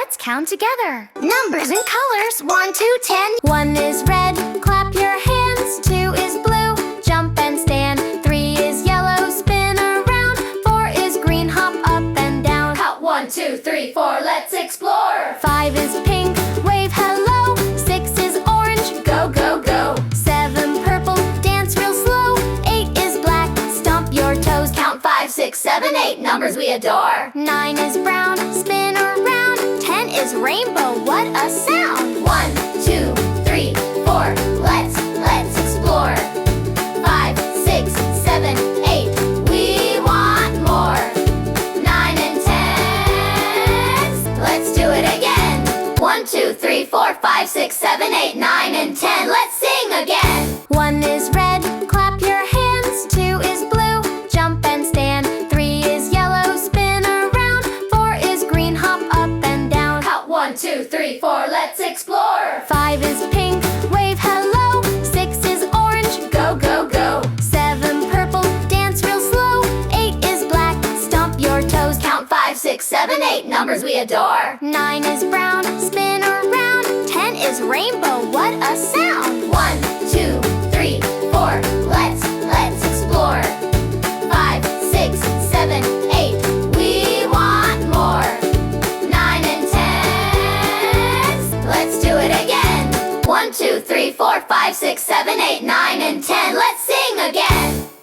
let's count together. Numbers and colors, 1 to 10. 1 is red, clap your hands. 2 is blue, jump and stand. 3 is yellow, spin around. 4 is green, hop up and down. Count 1, 2, 3, 4, let's explore. 5 is pink, wave hello. 6 is orange, Go, go, go. 7 purple, dance real slow. 8 is black, stomp your toes. Count 5, 6, 7, 8, numbers we adore. 9 is brown, spin around. 10 is rainbow, what a sound. 1, 2, 3, 4, let's explore. 5, 6, 7, 8, we want more. 9 and 10, let's do it again. 1, 2, 3, 4, 5, 6, 7, 8, 9 and 10, let's sing again. 1 is red, clap your hands. 2 is blue, jump and stand. 3 is yellow, spin around. 4 is green, hop up and down. Count 1, 2, 3, 4, let's explore. 5 is pink, wave hello. 6 is orange, Go, go, go. 7 purple, dance real slow. 8 is black, stomp your toes. Count 5, 6, 7, 8, numbers we adore. 9 is brown, spin around. 10 is rainbow, what a sound. 1,